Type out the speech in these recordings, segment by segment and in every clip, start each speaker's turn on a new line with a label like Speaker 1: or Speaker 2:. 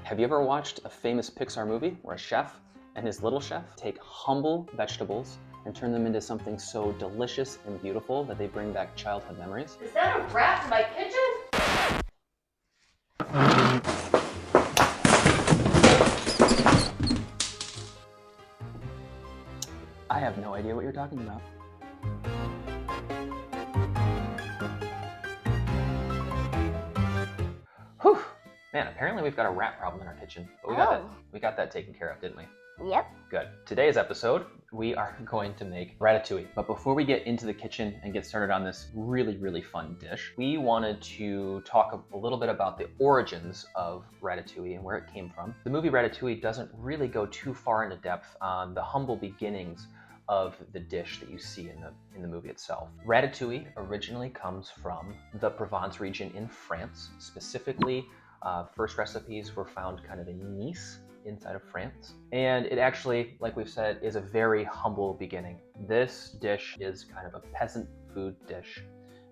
Speaker 1: Have you ever watched a famous Pixar movie where a chef and his little chef take humble vegetables and turn them into something so delicious and beautiful that they bring back childhood memories?
Speaker 2: Is that a rat in my kitchen?
Speaker 1: I have no idea what you're talking about. Whew! Man, apparently we've got a rat problem in our kitchen. But we got that taken care of, didn't we?
Speaker 2: Yep.
Speaker 1: Good. Today's episode, we are going to make ratatouille. But before we get into the kitchen and get started on this really, really fun dish, we wanted to talk a little bit about the origins of ratatouille and where it came from. The movie Ratatouille doesn't really go too far into depth on the humble beginnings of the dish that you see in the movie itself. Ratatouille originally comes from the Provence region in France. Specifically, first recipes were found kind of in Nice, inside of France. And it actually, like we've said, is a very humble beginning. This dish is kind of a peasant food dish.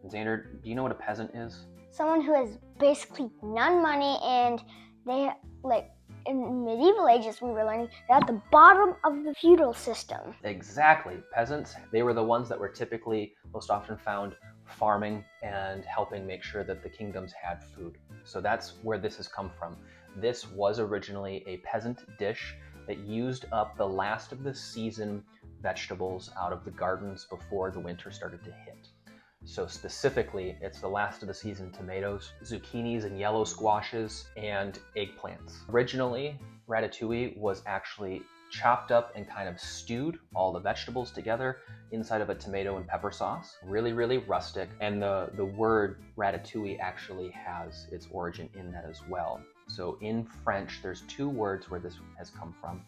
Speaker 1: And Xander, do you know what a peasant is?
Speaker 3: Someone who has basically none money, and they, like, in medieval ages we were learning, they're at the bottom of the feudal system.
Speaker 1: Exactly. Peasants, they were the ones that were typically most often found farming and helping make sure that the kingdoms had food. So that's where this has come from. This was originally a peasant dish that used up the last of the season vegetables out of the gardens before the winter started to hit. So specifically, it's the last of the season tomatoes, zucchinis and yellow squashes, and eggplants. Originally, ratatouille was actually chopped up and kind of stewed all the vegetables together inside of a tomato and pepper sauce. Really, really rustic. And the word ratatouille actually has its origin in that as well. So in French, there's two words where this has come from.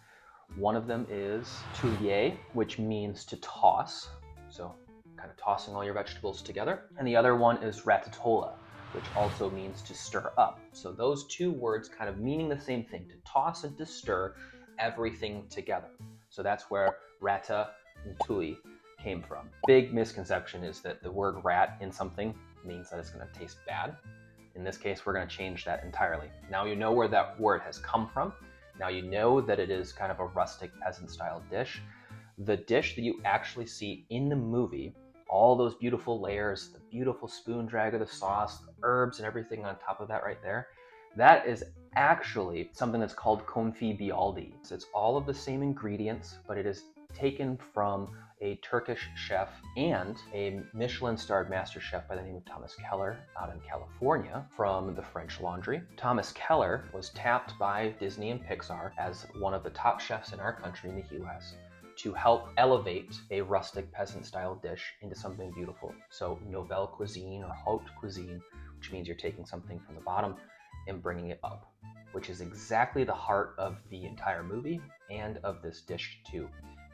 Speaker 1: One of them is touiller, which means to toss. So kind of tossing all your vegetables together. And the other one is ratatola, which also means to stir up. So those two words kind of meaning the same thing, to toss and to stir everything together. So that's where ratatouille came from. Big misconception is that the word rat in something means that it's going to taste bad. In this case, we're going to change that entirely. Now you know where that word has come from. Now you know that it is kind of a rustic peasant style dish. The dish that you actually see in the movie, all those beautiful layers, the beautiful spoon drag of the sauce, the herbs and everything on top of that right there, that is actually something that's called confit-style. It's all of the same ingredients, but it is taken from a Turkish chef and a Michelin-starred master chef by the name of Thomas Keller out in California from the French Laundry. Thomas Keller was tapped by Disney and Pixar as one of the top chefs in our country in the US to help elevate a rustic peasant-style dish into something beautiful. So nouvelle cuisine or haute cuisine, which means you're taking something from the bottom and bringing it up, which is exactly the heart of the entire movie and of this dish too.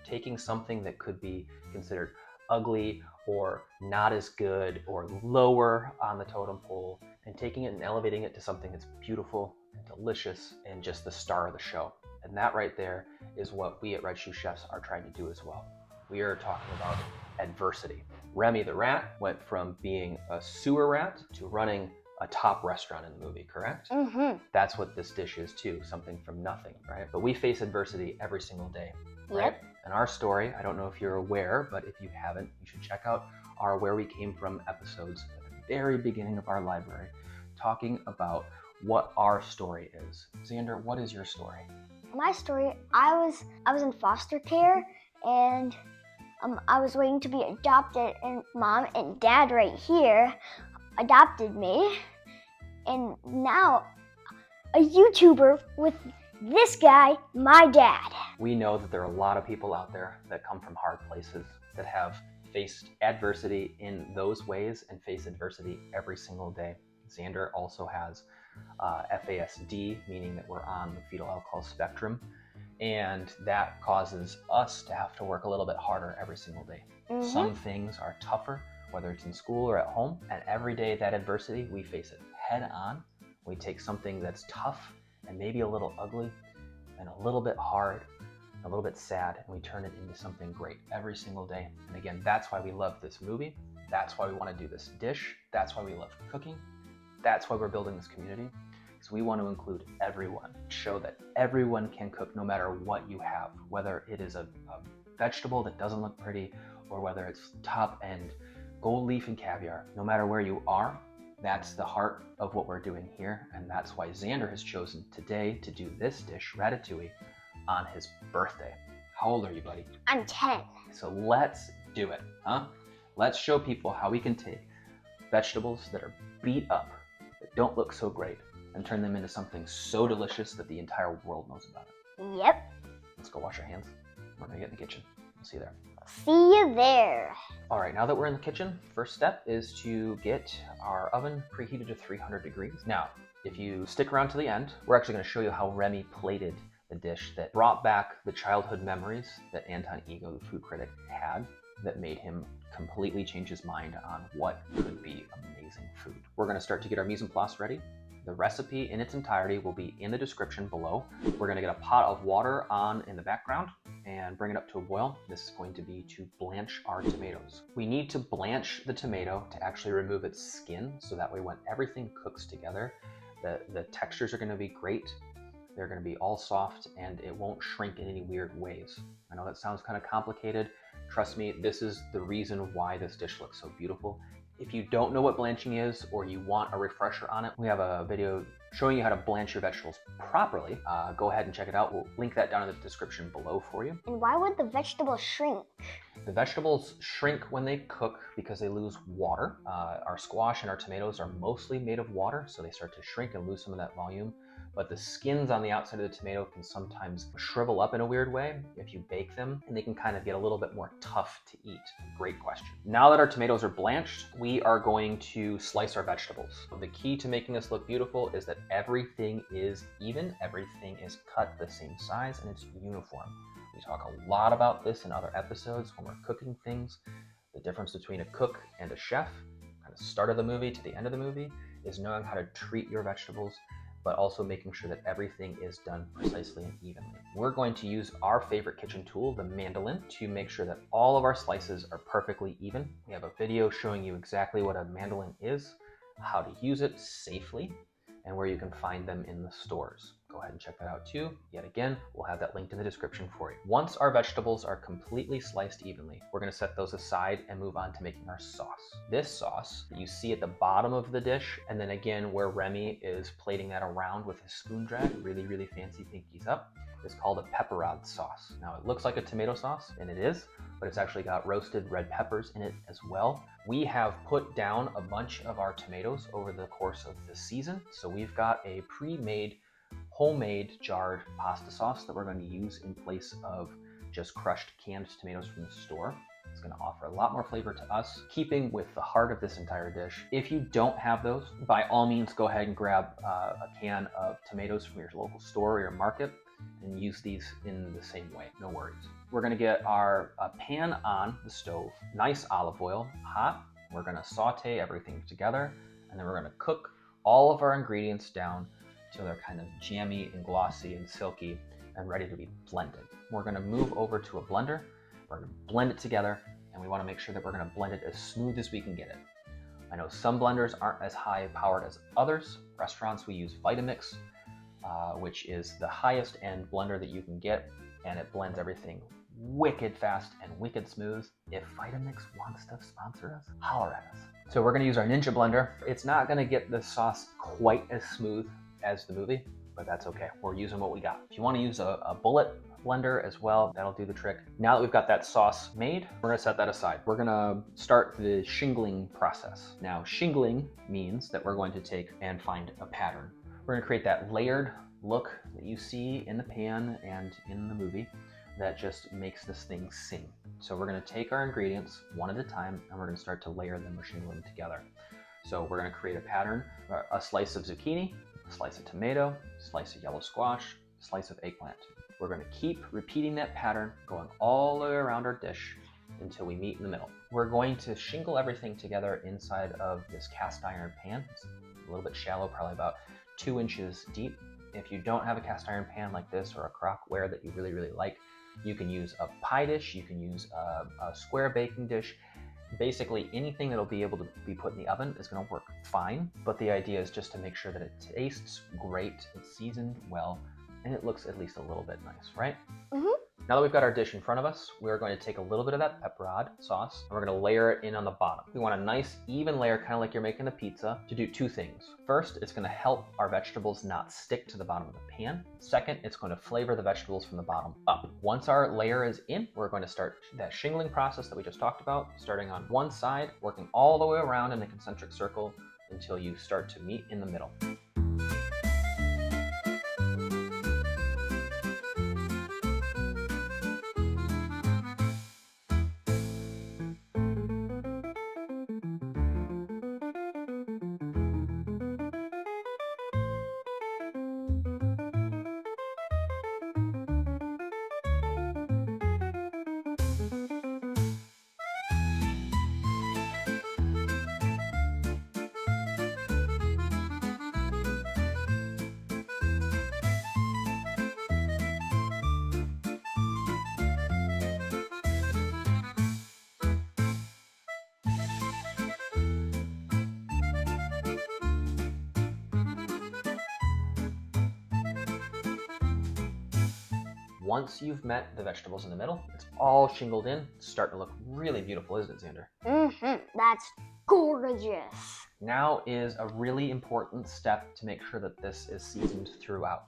Speaker 1: Taking something that could be considered ugly or not as good or lower on the totem pole and taking it and elevating it to something that's beautiful and delicious and just the star of the show. And that right there is what we at Red Shoe Chefs are trying to do as well. We are talking about adversity. Remy the rat went from being a sewer rat to running a top restaurant in the movie, correct?
Speaker 3: Mm-hmm.
Speaker 1: That's what this dish is too, something from nothing, right? But we face adversity every single day, right?
Speaker 3: Yep.
Speaker 1: And our story, I don't know if you're aware, but if you haven't, you should check out our Where We Came From episodes at the very beginning of our library, talking about what our story is. Xander, what is your story?
Speaker 3: My story, I was in foster care, and I was waiting to be adopted, and Mom and Dad right here adopted me, and now a YouTuber with this guy, my dad.
Speaker 1: We know that there are a lot of people out there that come from hard places, that have faced adversity in those ways and face adversity every single day. Xander also has FASD, meaning that we're on the fetal alcohol spectrum, and that causes us to have to work a little bit harder every single day.
Speaker 3: Mm-hmm.
Speaker 1: Some things are tougher, whether it's in school or at home, and every day that adversity, we face it head on. We take something that's tough and maybe a little ugly and a little bit hard, a little bit sad, and we turn it into something great every single day. And again, that's why we love this movie. That's why we want to do this dish. That's why we love cooking. That's why we're building this community. because we want to include everyone, show that everyone can cook no matter what you have, whether it is a vegetable that doesn't look pretty or whether it's top end gold leaf and caviar. No matter where you are, that's the heart of what we're doing here, and that's why Xander has chosen today to do this dish, ratatouille, on his birthday. How old are you, buddy?
Speaker 3: I'm 10.
Speaker 1: So let's do it, huh? Let's show people how we can take vegetables that are beat up, that don't look so great, and turn them into something so delicious that the entire world knows about it.
Speaker 3: Yep.
Speaker 1: Let's go wash our hands. We're gonna get in the kitchen. We'll see you there.
Speaker 3: See you there.
Speaker 1: All right, now that we're in the kitchen, first step is to get our oven preheated to 300 degrees. Now, if you stick around to the end, we're actually gonna show you how Remy plated the dish that brought back the childhood memories that Anton Ego, the food critic, had, that made him completely change his mind on what could be amazing food. We're gonna start to get our mise en place ready. The recipe in its entirety will be in the description below. We're gonna get a pot of water on in the background and bring it up to a boil. This is going to be to blanch our tomatoes. We need to blanch the tomato to actually remove its skin, so that way when everything cooks together, the textures are gonna be great. They're gonna be all soft and it won't shrink in any weird ways. I know that sounds kind of complicated. Trust me, this is the reason why this dish looks so beautiful. If you don't know what blanching is or you want a refresher on it, we have a video showing you how to blanch your vegetables properly. Go ahead and check it out. We'll link that down in the description below for you.
Speaker 3: And why would the vegetables shrink?
Speaker 1: The vegetables shrink when they cook because they lose water. Our squash and our tomatoes are mostly made of water, so they start to shrink and lose some of that volume. But the skins on the outside of the tomato can sometimes shrivel up in a weird way if you bake them, and they can kind of get a little bit more tough to eat. Great question. Now that our tomatoes are blanched, we are going to slice our vegetables. The key to making this look beautiful is that everything is even, everything is cut the same size, and it's uniform. We talk a lot about this in other episodes when we're cooking things. The difference between a cook and a chef, kind of start of the movie to the end of the movie, is knowing how to treat your vegetables, but also making sure that everything is done precisely and evenly. We're going to use our favorite kitchen tool, the mandolin, to make sure that all of our slices are perfectly even. We have a video showing you exactly what a mandolin is, how to use it safely, and where you can find them in the stores. Go ahead and check that out too. Yet again, we'll have that linked in the description for you. Once our vegetables are completely sliced evenly, we're gonna set those aside and move on to making our sauce. This sauce that you see at the bottom of the dish, and then again where Remy is plating that around with his spoon drag, really, really fancy pinkies up, is called a pepperade sauce. Now it looks like a tomato sauce, and it is, but it's actually got roasted red peppers in it as well. We have put down a bunch of our tomatoes over the course of the season, so we've got a pre-made homemade jarred pasta sauce that we're going to use in place of just crushed canned tomatoes from the store. It's going to offer a lot more flavor to us, keeping with the heart of this entire dish. If you don't have those, by all means go ahead and grab a can of tomatoes from your local store or your market and use these in the same way, no worries. We're going to get our pan on the stove, nice olive oil, hot. We're going to saute everything together, and then we're going to cook all of our ingredients down till they're kind of jammy and glossy and silky and ready to be blended. We're gonna move over to a blender. We're gonna blend it together, and we wanna make sure that we're gonna blend it as smooth as we can get it. I know some blenders aren't as high powered as others. Restaurants, we use Vatimix, which is the highest end blender that you can get, and it blends everything wicked fast and wicked smooth. If Vatimix wants to sponsor us, holler at us. So we're gonna use our Ninja blender. It's not gonna get the sauce quite as smooth as the movie, but that's okay. We're using what we got. If you want to use a bullet blender as well, that'll do the trick. Now that we've got that sauce made, we're gonna set that aside. We're gonna start the shingling process. Now, shingling means that we're going to take and find a pattern. We're gonna create that layered look that you see in the pan and in the movie that just makes this thing sing. So we're gonna take our ingredients one at a time, and we're gonna start to layer them or shingle them together. So we're gonna create a pattern, a slice of zucchini, slice of tomato, slice of yellow squash, slice of eggplant. We're going to keep repeating that pattern, going all the way around our dish until we meet in the middle. We're going to shingle everything together inside of this cast iron pan. It's a little bit shallow, probably about 2 inches deep. If you don't have a cast iron pan like this or a crockware that you really, really like, you can use a pie dish, you can use a square baking dish. Basically, anything that'll be able to be put in the oven is going to work fine, but the idea is just to make sure that it tastes great, it's seasoned well, and it looks at least a little bit nice, right? Now that we've got our dish in front of us, we're going to take a little bit of that pepperod sauce and we're going to layer it in on the bottom. We want a nice even layer, kind of like you're making a pizza, to do two things. First, it's going to help our vegetables not stick to the bottom of the pan. Second, it's going to flavor the vegetables from the bottom up. Once our layer is in, we're going to start that shingling process that we just talked about, starting on one side, working all the way around in a concentric circle until you start to meet in the middle. Once you've met the vegetables in the middle, it's all shingled in. It's starting to look really beautiful, isn't it, Xander?
Speaker 3: That's gorgeous.
Speaker 1: Now is a really important step to make sure that this is seasoned throughout.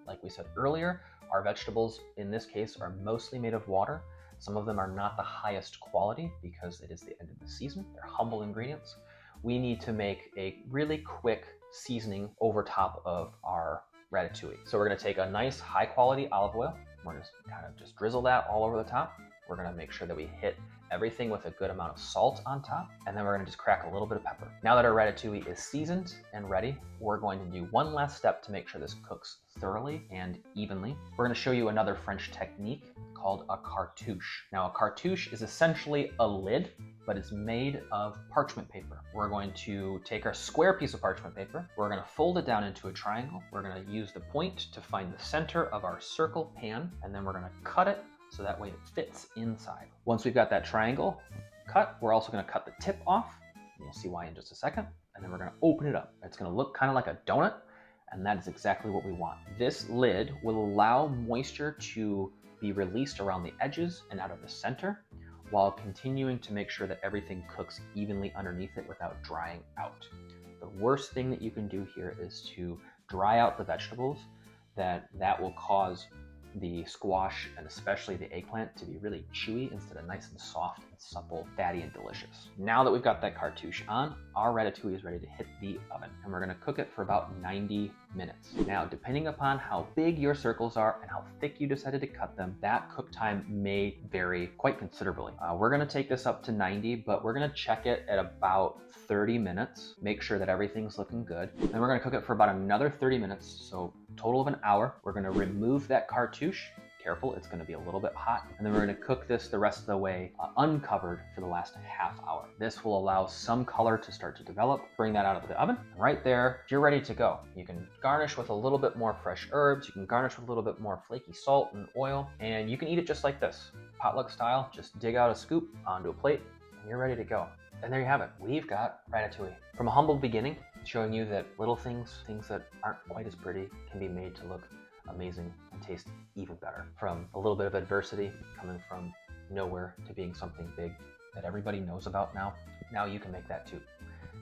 Speaker 1: Like we said earlier, our vegetables in this case are mostly made of water. Some of them are not the highest quality because it is the end of the season. They're humble ingredients. We need to make a really quick seasoning over top of our ratatouille. So we're going to take a nice high quality olive oil. We're going to kind of just drizzle that all over the top. We're going to make sure that we hit everything with a good amount of salt on top, and then we're going to just crack a little bit of pepper. Now that our ratatouille is seasoned and ready, we're going to do one last step to make sure this cooks thoroughly and evenly. We're going to show you another French technique called a cartouche. Now, a cartouche is essentially a lid, but it's made of parchment paper. We're going to take our square piece of parchment paper, we're going to fold it down into a triangle, we're going to use the point to find the center of our circle pan, and then we're going to cut it so that way it fits inside. Once we've got that triangle cut, we're also going to cut the tip off. You'll see why in just a second. And then we're going to open it up. It's going to look kind of like a donut, and that is exactly what we want. This lid will allow moisture to be released around the edges and out of the center, while continuing to make sure that everything cooks evenly underneath it without drying out. The worst thing that you can do here is to dry out the vegetables. That will cause the squash and especially the eggplant to be really chewy instead of nice and soft and supple, fatty and delicious. Now that we've got that cartouche on, our ratatouille is ready to hit the oven, and we're gonna cook it for about 90 minutes. Now, depending upon how big your circles are and how thick you decided to cut them, that cook time may vary quite considerably. We're gonna take this up to 90, but we're gonna check it at about 30 minutes, make sure that everything's looking good. Then we're gonna cook it for about another 30 minutes, so total of an hour. We're gonna remove that cartouche. Careful, it's gonna be a little bit hot. And then we're gonna cook this the rest of the way uncovered for the last half hour. This will allow some color to start to develop. Bring that out of the oven. And right there, you're ready to go. You can garnish with a little bit more fresh herbs. You can garnish with a little bit more flaky salt and oil. And you can eat it just like this. Potluck style, just dig out a scoop onto a plate and you're ready to go. And there you have it. We've got ratatouille. From a humble beginning, showing you that little things that aren't quite as pretty, can be made to look amazing and taste even better. From a little bit of adversity, coming from nowhere to being something big that everybody knows about now. Now you can make that too.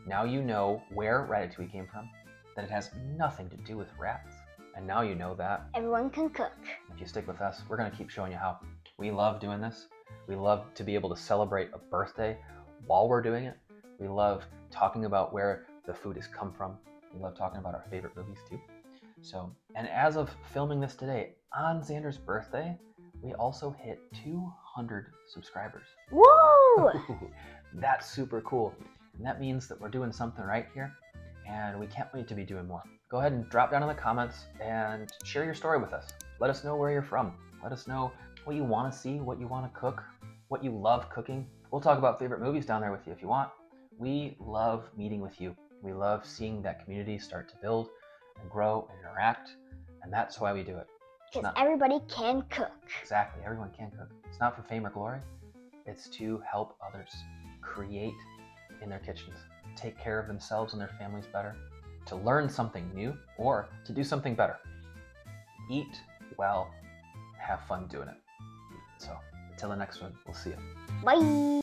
Speaker 1: Now you know where ratatouille came from, that it has nothing to do with rats. And now you know that
Speaker 3: everyone can cook.
Speaker 1: If you stick with us, we're gonna keep showing you how. We love doing this. We love to be able to celebrate a birthday while we're doing it. We love talking about where the food has come from. We love talking about our favorite movies too. So, and as of filming this today, on Xander's birthday, we also hit 200 subscribers.
Speaker 3: Woo!
Speaker 1: That's super cool. And that means that we're doing something right here, and we can't wait to be doing more. Go ahead and drop down in the comments and share your story with us. Let us know where you're from. Let us know what you want to see, what you want to cook, what you love cooking. We'll talk about favorite movies down there with you if you want. We love meeting with you. We love seeing that community start to build and grow and interact, and that's why we do it.
Speaker 3: Because everybody can cook.
Speaker 1: Exactly, everyone can cook. It's not for fame or glory, it's to help others create in their kitchens, take care of themselves and their families better, to learn something new, or to do something better. Eat well, have fun doing it. So until the next one, we'll see you.
Speaker 3: Bye.